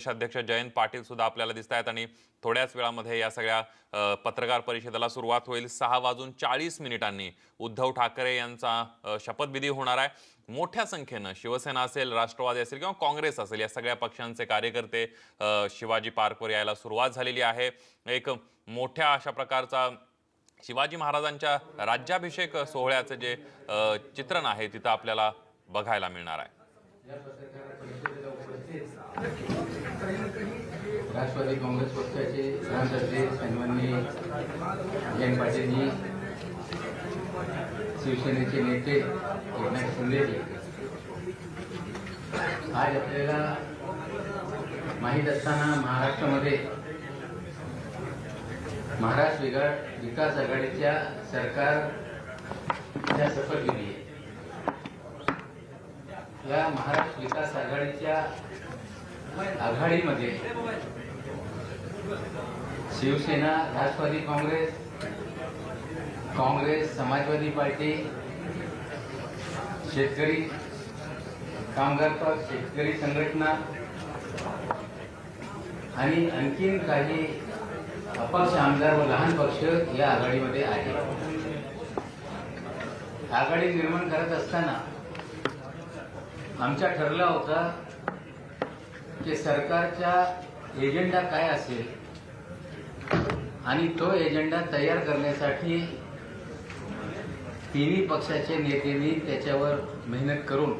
अध्यक्ष जयंत पाटील सुद्धा आपल्याला दिसत आहेत आणि थोड्याच वेळामध्ये या सगळ्या पत्रकार परिषदेला सुरुवात होईल। 6:40 उद्धव ठाकरे यांचा शपथविधी होणार आहे। मोठ्या संख्येने शिवसेना असेल, राष्ट्रवादी असेल किंवा काँग्रेस असेल या सगळ्या पक्षांचे कार्यकर्ते शिवाजी पार्कवर यायला सुरुवात झालेली आहे। एक मोठ्या अशा प्रकारचा शिवाजी महाराजांच्या राज्याभिषेक सोहळ्याचे जे चित्रण आहे तिथे आपल्याला बघायला मिळणार आहे। राष्ट्रवादी काँग्रेस पक्षाचे सदस्य सन्माननीय जयंत पाटीलजी, शिवसेनेचे नेते एकनाथ शिंदेजी, आज आपल्याला माहीत असताना महाराष्ट्रामध्ये महाराष्ट्र विकास आघाडीच्या सरकारच्या शपथविधी आहे। या महाराष्ट्र विकास आघाडीच्या आघाडीमध्ये शिवसेना, राष्ट्रवादी काँग्रेस, समाजवादी पार्टी, शेतकरी कामगार पक्ष, शेतकरी संघटना आणि आणखीन काही अपक्ष आमदार व लहान पक्ष या आघाडीमध्ये आहे। आघाडी निर्माण करत असताना आमचा ठरला होता की सरकारचा एजेंडा काय असेल आणि तो एजेंडा तयार करण्यासाठी तिन्ही पक्षाचे नेत्यांनी त्याच्यावर मेहनत करून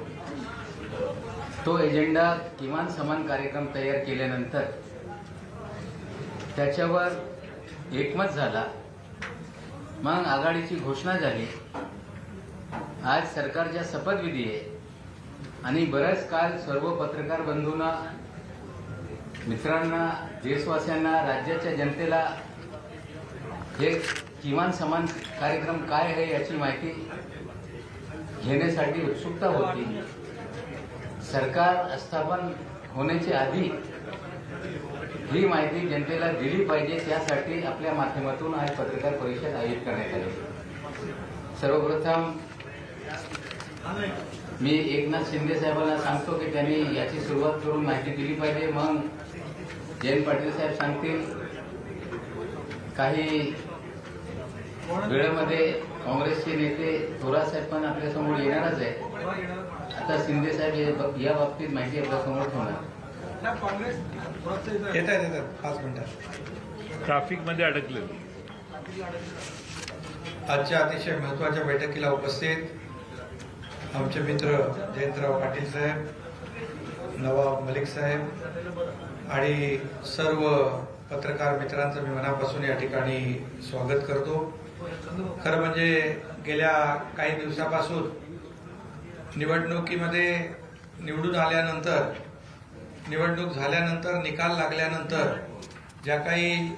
तो एजेंडा किमान समान कार्यक्रम तयार केल्यानंतर त्याच्यावर एकमत झाला। मग आघाडीची घोषणा झाली। आज सरकारच्या शपथविधी आहे आणि बराच काळ सर्व पत्रकार बंधूंना, मित्रांना, देशवासियांना, राज्याच्या जनतेला हे किमान समान कार्यक्रम काय आहे याची माहिती घेण्यासाठी उत्सुकता होती। सरकार स्थापन होण्याच्या आधी ही माहिती जनतेला दिली पाहिजे, त्यासाठी आपल्या माध्यमातून आज पत्रकार परिषद आयोजित करण्यात आली। सर्वप्रथम मी एकनाथ शिंदे साहेबांना सांगतो की त्यांनी याची सुरुवात करून माहिती दिली पाहिजे। मग जयंत पाटील साहेब सांगतील। काही वेळेमध्ये काँग्रेसचे नेते थोरात साहेब पण आपल्यासमोर येणारच आहे। आता शिंदे साहेब या बाबतीत माहिती आपल्यासमोर ठेवणार। येतात 5 मिनिटात ट्रॅफिक मध्ये अडकले। आजच्या अतिशय महत्वाच्या बैठकीला उपस्थित आमचे मित्र जयंतराव पाटील साहेब, नवाब मलिक साहेब आणि सर्व पत्रकार मित्रांचं मी मनापासून या ठिकाणी स्वागत करतो। खरं म्हणजे गेल्या काही दिवसापासून निवडणुकीमध्ये निवडून आल्यानंतर, निवडणूक झाल्यानंतर, निकाल लागल्यानंतर ज्या काही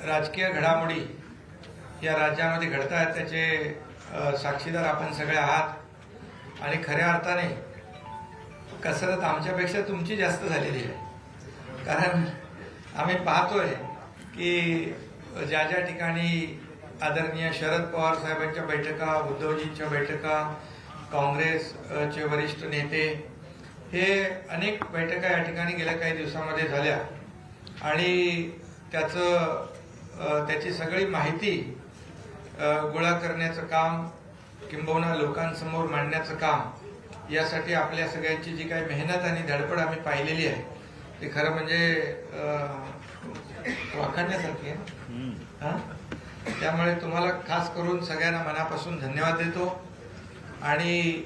राजकीय घडामोडी या राज्यामध्ये घडत आहेत त्याचे साक्षीदार आपण सगळे आहात आणि खऱ्या अर्थाने कसरत आमच्यापेक्षा तुमची जास्त झालेली आहे। कारण आम्ही पाहतोय की ज्या ज्या ठिकाणी आदरणीय शरद पवार साहेबांच्या बैठका, उद्धवजींच्या बैठका, काँग्रेसचे वरिष्ठ नेते, हे अनेक बैठका या ठिकाणी गेल्या काही दिवसामध्ये झाल्या आणि त्याची सगळी माहिती गोळा करण्याचं काम, किंबहुना लोकांसमोर मांडण्याचं काम, यासाठी आपल्या सगळ्यांची जी काही मेहनत आणि धडपड आम्ही पाहिलेली आहे ती खरं म्हणजे वाखाणण्यासारखी आहे। त्यामुळे तुम्हाला खास करून सगळ्यांना मनापासून धन्यवाद देतो आणि